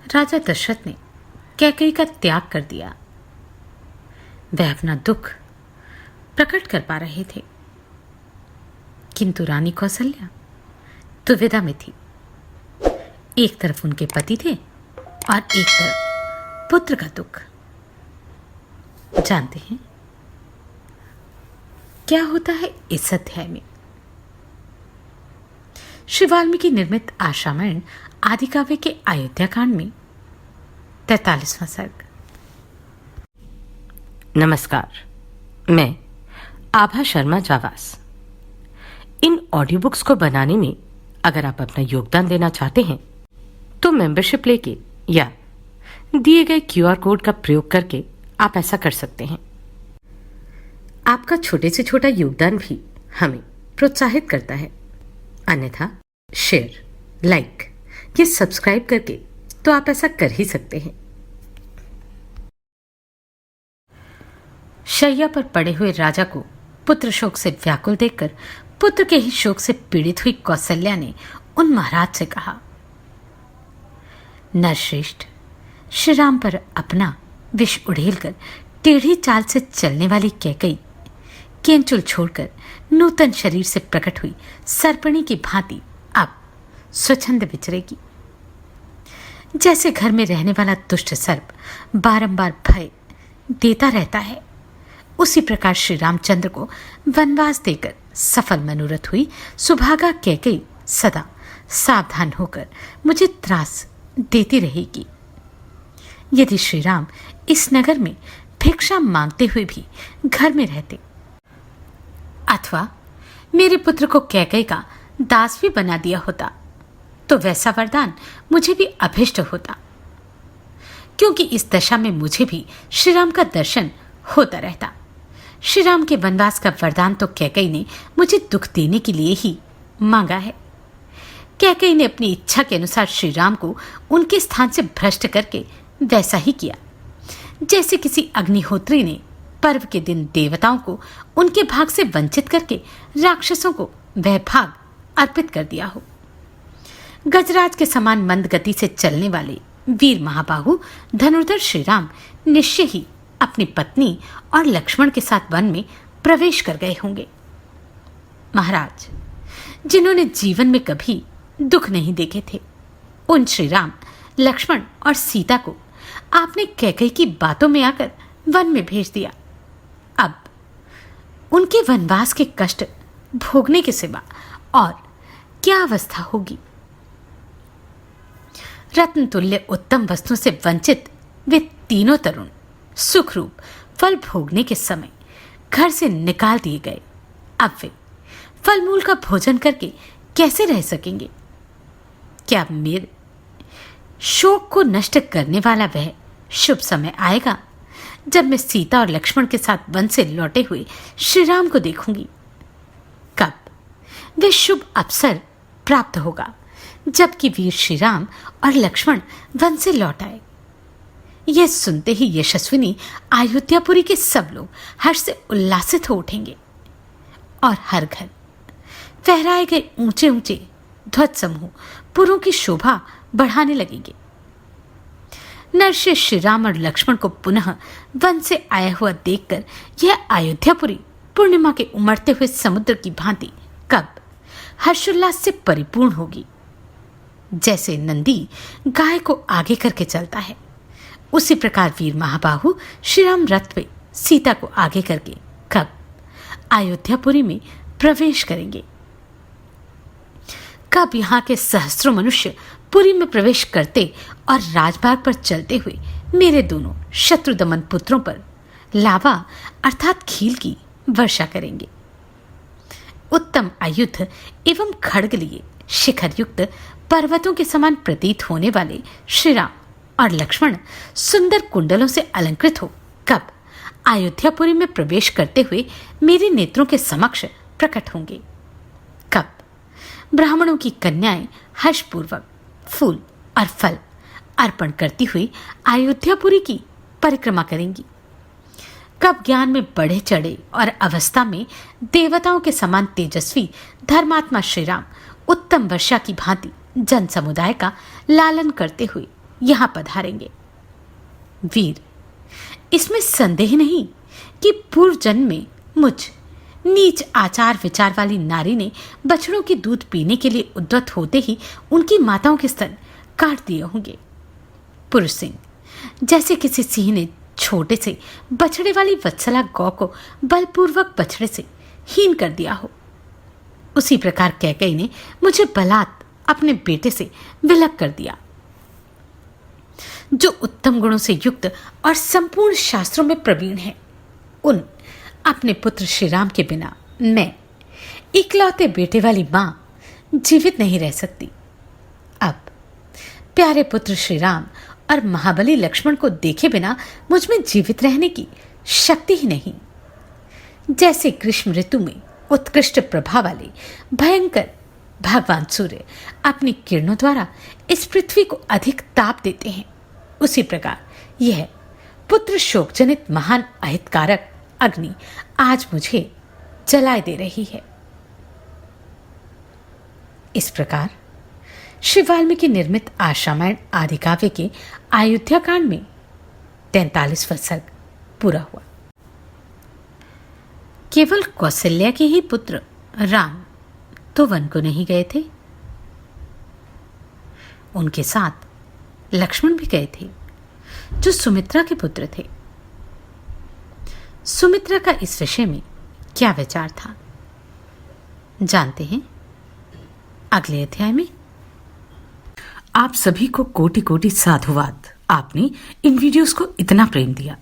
राजा दशरथ ने कैकेयी का त्याग कर दिया। वह अपना दुख प्रकट कर पा रहे थे, किंतु रानी कौशल्या दुविधा में थी। एक तरफ उनके पति थे और एक तरफ पुत्र का दुख। जानते हैं क्या होता है इस अध्याय में? श्री वाल्मीकि निर्मित आशामयण आदिकाव्य के अयोध्या कांड में 43वां सर्ग। नमस्कार, मैं आभा शर्मा जावास। इन ऑडियो बुक्स को बनाने में अगर आप अपना योगदान देना चाहते हैं तो मेंबरशिप लेके या दिए गए QR कोड का प्रयोग करके आप ऐसा कर सकते हैं। आपका छोटे से छोटा योगदान भी हमें प्रोत्साहित करता है। अन्यथा शेयर, लाइक या सब्सक्राइब करके तो आप ऐसा कर ही सकते हैं। शैया पर पड़े हुए राजा को पुत्र शोक से व्याकुल देखकर पुत्र के ही शोक से पीड़ित हुई कौशल्या ने उन महाराज से कहा, नरश्रेष्ठ, श्री राम पर अपना विष उड़ेलकर टेढ़ी चाल से चलने वाली कैकेयी केंचुल छोड़कर नूतन शरीर से प्रकट हुई सर्पणी की भांति अब स्वच्छंद विचरेगी। जैसे घर में रहने वाला दुष्ट सर्प बारंबार भय देता रहता है, उसी प्रकार श्री रामचंद्र को वनवास देकर सफल मनोरथ हुई सुभागा कैकेयी सदा सावधान होकर मुझे त्रास देती रहेगी। यदि श्री राम इस नगर में भिक्षा मांगते हुए भी घर में रहते अथवा मेरे पुत्र को कैकेयी का दास भी बना दिया होता तो वैसा वरदान मुझे भी अभिष्ट होता, क्योंकि इस दशा में मुझे भी श्री राम का दर्शन होता रहता। श्री राम के वनवास का वरदान तो कैकेयी ने मुझे दुख देने के लिए ही मांगा है। कैकेयी ने अपनी इच्छा के अनुसार श्री राम को उनके स्थान से भ्रष्ट करके वैसा ही किया जैसे किसी अग्निहोत्री ने पर्व के दिन देवताओं को उनके भाग से वंचित करके राक्षसों को वह भाग अर्पित कर दिया हो। गजराज के समान मंद गति से चलने वाले वीर महाबाहु धनुर्धर श्री राम निश्चय ही अपनी पत्नी और लक्ष्मण के साथ वन में प्रवेश कर गए होंगे। महाराज, जिन्होंने जीवन में कभी दुख नहीं देखे थे, उन श्री राम, लक्ष्मण और सीता को आपने कैकेयी की बातों में आकर वन में भेज दिया। अब उनके वनवास के कष्ट भोगने के सिवा और क्या अवस्था होगी? रत्न तुल्य उत्तम वस्तु से वंचित वे तीनों तरुण सुखरूप फल भोगने के समय घर से निकाल दिए गए। अब वे फल मूल का भोजन करके कैसे रह सकेंगे? क्या मेरे शोक को नष्ट करने वाला वह शुभ समय आएगा जब मैं सीता और लक्ष्मण के साथ वन से लौटे हुए श्री राम को देखूंगी? कब वह शुभ अवसर प्राप्त होगा जबकि वीर श्री राम और लक्ष्मण वन से लौट आए? यह सुनते ही यशस्विनी अयोध्यापुरी के सब लोग हर्ष से उल्लासित हो उठेंगे और हर घर फहराए गए ऊंचे ऊंचे ध्वज समूह पुरों की शोभा बढ़ाने लगेंगे। नरश्रेष्ठ श्री राम और लक्ष्मण को पुनः वन से आया हुआ देखकर यह अयोध्यापुरी पूर्णिमा के उमड़ते हुए समुद्र की भांति कब हर्षोल्लास से परिपूर्ण होगी। जैसे नंदी गाय को आगे करके चलता है, उसी प्रकार वीर महाबाहु श्री राम रथ पे सीता को आगे करके कब अयोध्यापुरी में प्रवेश करेंगे। कब यहाँ के सहस्त्रों मनुष्य पुरी में प्रवेश करते और राजमार्ग पर चलते हुए मेरे दोनों शत्रुदमन पुत्रों पर लावा अर्थात खील की वर्षा करेंगे। उत्तम आयुध एवं खड्ग लिए शिखर युक्त पर्वतों के समान प्रतीत होने वाले श्री राम और लक्ष्मण सुंदर कुंडलों से अलंकृत हो कब अयोध्यापुरी में प्रवेश करते हुए मेरे नेत्रों के समक्ष प्रकट होंगे। कब ब्राह्मणों की कन्याएं हर्षपूर्वक फूल और फल अर्पण करती हुई अयोध्यापुरी की परिक्रमा करेंगी। कब ज्ञान में बढ़े चढ़े और अवस्था में देवताओं के समान तेजस्वी धर्मात्मा श्री राम उत्तम वर्षा की भांति जन समुदाय का लालन करते हुए यहां पधारेंगे। वीर, इसमें संदेह नहीं कि पूर्व जन्म में मुझ नीच आचार विचार वाली नारी ने बछड़ों के दूध पीने के लिए उद्यत होते ही उनकी माताओं के स्तन काट दिए होंगे। पुरुष सिंह, जैसे किसी सिंह ने छोटे से बछड़े वाली वत्सला गौ को बलपूर्वक बछड़े से हीन कर दिया हो, उसी प्रकार कैकेयी ने मुझे बलात् अपने बेटे से विलग कर दिया। जो उत्तम गुणों से युक्त और संपूर्ण शास्त्रों में प्रवीण है, उन अपने पुत्र श्री राम के बिना मैं, इकलौते बेटे वाली मां, जीवित नहीं रह सकती। अब प्यारे पुत्र श्री राम और महाबली लक्ष्मण को देखे बिना मुझ में जीवित रहने की शक्ति ही नहीं। जैसे ग्रीष्म ऋतु में उत्कृष्ट प्रभा वाले भयंकर भगवान सूर्य अपनी किरणों द्वारा इस पृथ्वी को अधिक ताप देते हैं, उसी प्रकार यह पुत्र शोक जनित महान अहितकारक अग्नि आज मुझे जलाए दे रही है। इस प्रकार श्री वाल्मीकि निर्मित आश्रामायण आदि काव्य के अयोध्या कांड में 43वां सर्ग पूरा हुआ। केवल कौशल्या के ही पुत्र राम तो वन को नहीं गए थे, उनके साथ लक्ष्मण भी गए थे, जो सुमित्रा के पुत्र थे। सुमित्रा का इस विषय में क्या विचार था, जानते हैं अगले अध्याय में। आप सभी को कोटि कोटि साधुवाद। आपने इन वीडियोस को इतना प्रेम दिया।